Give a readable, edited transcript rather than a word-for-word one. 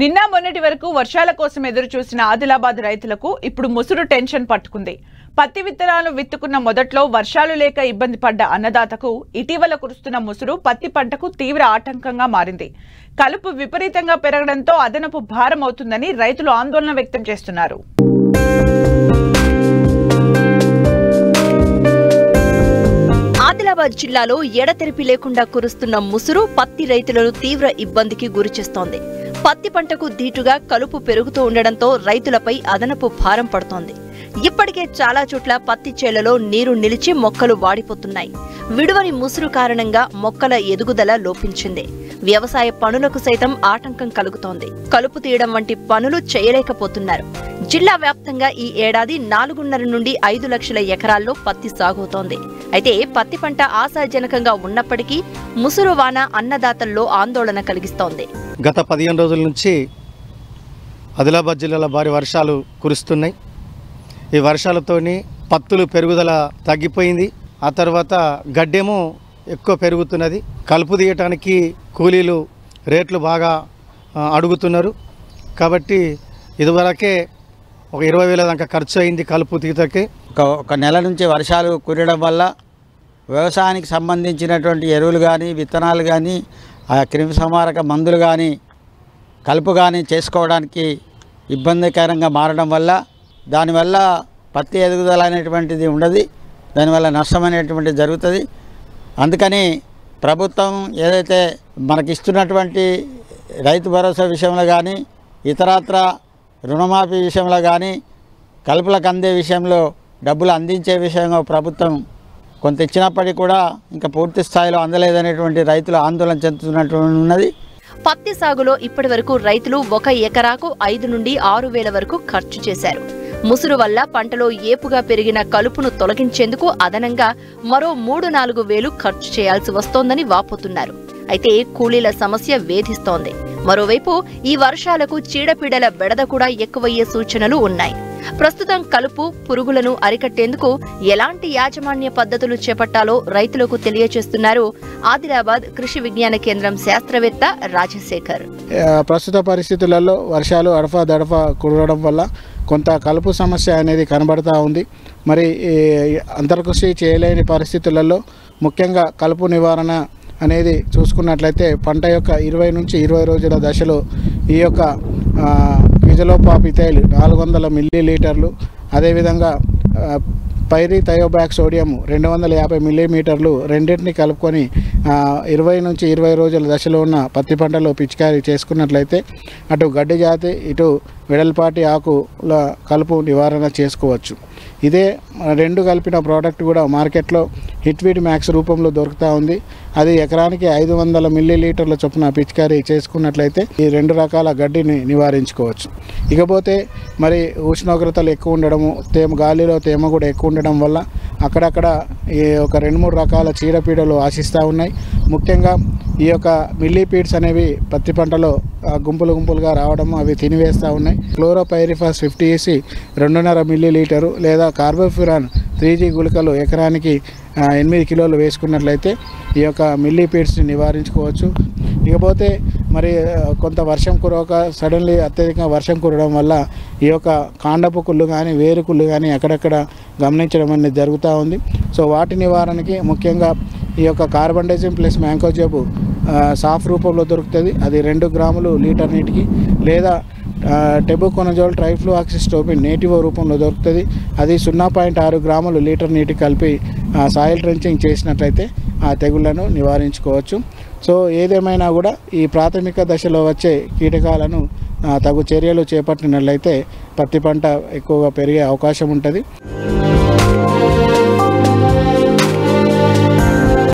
నిన్న మొన్నటి వరకు వర్షాల కోసం ఎదురు చూసిన ఆదిలాబాద్ రైతులకు ఇప్పుడు ముసురు టెన్షన్ పట్టుకుంది. పత్తి విత్తనాలు విత్తుకున్న మొదట్లో వర్షాలు లేక ఇబ్బంది పడ్డ అన్నదాతకు ఇటీవల కురుస్తున్న ముసురు పత్తి పంటకు తీవ్ర ఆటంకంగా మారింది. కలుపు విపరీతంగా పెరగడంతో అదనపు భారం అవుతుందని రైతులు ఆందోళన వ్యక్తం చేస్తున్నారు. ఆదిలాబాద్ జిల్లాలో ఎడతెరిపి లేకుండా కురుస్తున్న ముసురు పత్తి రైతులను తీవ్ర ఇబ్బందికి గురిచేస్తోంది. పత్తి పంటకు ధీటుగా కలుపు పెరుగుతూ ఉండడంతో రైతులపై అదనపు భారం పడుతోంది. ఇప్పటికే చాలా చోట్ల పత్తి చేలలో నీరు నిలిచి మొక్కలు వాడిపోతున్నాయి. విడువని ముసురు కారణంగా మొక్కల ఎదుగుదల లోపించింది. వ్యవసాయ పనులకు సైతం ఆటంకం కలుగుతోంది. కలుపు తీయడం వంటి పనులు చేయలేకపోతున్నారు. జిల్లా వ్యాప్తంగా ఈ ఏడాది 4.5 నుండి 5 లక్షల ఎకరాల్లో పత్తి సాగుతోంది. అయితే పత్తి పంట ఆశాజనకంగా ఉన్నప్పటికీ ముసురు వాన అన్నదాతల్లో ఆందోళన కలిగిస్తోంది. గత 15 రోజుల నుంచి ఆదిలాబాద్ జిల్లాలో భారీ వర్షాలు కురుస్తున్నాయి. ఈ వర్షాలతోని పత్తులు పెరుగుదల తగ్గిపోయింది. ఆ తర్వాత గడ్డేమో ఎక్కువ పెరుగుతున్నది. కలుపు తీయటానికి కూలీలు రేట్లు బాగా అడుగుతున్నారు. కాబట్టి ఇదివరకే ఒక 20,000 దాకా ఖర్చు అయింది కలుపు తీతకి. ఒక నెల నుంచి వర్షాలు కురవడం వల్ల వ్యవసాయానికి సంబంధించినటువంటి ఎరువులు కానీ విత్తనాలు కానీ క్రిమి సంహారక మందులు కానీ కలుపు కానీ చేసుకోవడానికి ఇబ్బందికరంగా మారడం వల్ల దానివల్ల పత్తి ఎదుగుదల అనేటువంటిది ఉండదు. దానివల్ల నష్టం అనేటువంటిది జరుగుతుంది. అందుకని ప్రభుత్వం ఏదైతే మనకిస్తున్నటువంటి రైతు భరోసా విషయంలో కానీ ఇతరత్ర రుణమాఫీ విషయంలో కానీ కలుపులకు అందే విషయంలో డబ్బులు అందించే విషయంలో ప్రభుత్వం కొంత ఇచ్చినప్పటికీ కూడా ఇంకా పూర్తి స్థాయిలో అందలేదనేటువంటి రైతులు ఆందోళన చెందుతున్నటువంటి ఉన్నది. పత్తి సాగులో ఇప్పటి వరకు రైతులు 1 ఎకరాకు 5 నుండి 6 వేల వరకు ఖర్చు చేశారు. ముసురు వల్ల పంటలో ఏపుగా పెరిగిన కలుపును తొలగించేందుకు అదనంగా మరో 3-4 వేలు ఖర్చు చేయాల్సి వస్తోందని వాపోతున్నారు. అయితే కూలీల సమస్య వేధిస్తోంది. మరోవైపు ఈ వర్షాలకు చీడపీడల బెడద కూడా ఎక్కువయ్యే సూచనలు ఉన్నాయి. ప్రస్తుతం కలుపు పురుగులను అరికట్టేందుకు ఎలాంటి యాజమాన్య పద్ధతులు చేపట్టాలో రైతులకు తెలియజేస్తున్నారు ఆదిలాబాద్ కృషి విజ్ఞాన కేంద్రం శాస్త్రవేత్త రాజశేఖర్. ప్రస్తుత పరిస్థితులలో వర్షాలు అడపా కురవడం వల్ల కొంత కలుపు సమస్య అనేది కనబడతా ఉంది. మరి అంతర్కృషి చేయలేని పరిస్థితులలో ముఖ్యంగా కలుపు నివారణ అనేది చూసుకున్నట్లయితే పంట యొక్క 20 నుంచి 20 రోజుల దశలో ఈ యొక్క క్విజలోపాపిథైల్ 400 మిల్లీలీటర్లు, అదేవిధంగా పైరిథయోబ్యాక్ సోడియం 250 మిల్లీమీటర్లు రెండింటిని కలుపుకొని 20 నుంచి 20 రోజుల దశలో ఉన్న పత్తి పంటలో పిచికారీ చేసుకున్నట్లయితే అటు గడ్డి జాతి ఇటు వెడల్పాటి ఆకుల కలుపు నివారణ చేసుకోవచ్చు. ఇదే 2 కలిపిన ప్రోడక్ట్ కూడా మార్కెట్లో హిట్వీడ్ మ్యాక్స్ రూపంలో దొరుకుతూ ఉంది. అది ఎకరానికి 500 మిల్లీలీటర్ల చొప్పున పిచికారీ చేసుకున్నట్లయితే ఈ 2 రకాల గడ్డిని నివారించుకోవచ్చు. ఇకపోతే మరి ఉష్ణోగ్రతలు ఎక్కువ ఉండడము, గాలిలో తేమ కూడా ఎక్కువ ఉండడం వల్ల అక్కడక్కడ ఈ ఒక 2-3 రకాల చీడపీడలు ఆశిస్తూ ఉన్నాయి. ముఖ్యంగా ఈ యొక్క మిల్లీపీడ్స్ అనేవి పత్తి పంటలో గుంపులుగా రావడం, అవి తినివేస్తూ ఉన్నాయి. క్లోరోపైరిఫాస్ 50 2.5 మిల్లీలీటరు లేదా కార్బోఫ్యూరాన్ 3G గుళికలు ఎకరానికి 8 కిలోలు వేసుకున్నట్లయితే ఈ యొక్క మిల్లీపీడ్స్ని నివారించుకోవచ్చు. ఇకపోతే మరి కొంత వర్షం కురవక సడన్లీ అత్యధికంగా వర్షం కురవడం వల్ల ఈ యొక్క కాండపు కుళ్ళు కానీ వేరు కుళ్ళు కానీ అక్కడక్కడ గమనించడం అనేది జరుగుతూ ఉంది. సో వాటి నివారణకి ముఖ్యంగా ఈ యొక్క కార్బండైజిమ్ ప్లస్ మ్యాంకోజెబ్ సాఫ్ రూపంలో దొరుకుతుంది. అది 2 గ్రాములు లీటర్ నీటికి, లేదా టెబుకొనజోల్ ట్రైఫ్లూఆక్సిస్టోపిన్ నేటివో రూపంలో దొరుకుతుంది. అది 0.6 గ్రాములు లీటర్ నీటికి కలిపి సాయిల్ ట్రెంచింగ్ చేసినట్లయితే ఆ తెగుళ్లను నివారించుకోవచ్చు. సో ఏదేమైనా కూడా ఈ ప్రాథమిక దశలో వచ్చే కీటకాలను తగు చర్యలు చేపట్టినట్లయితే పత్తి పంట ఎక్కువగా పెరిగే అవకాశం ఉంటుంది.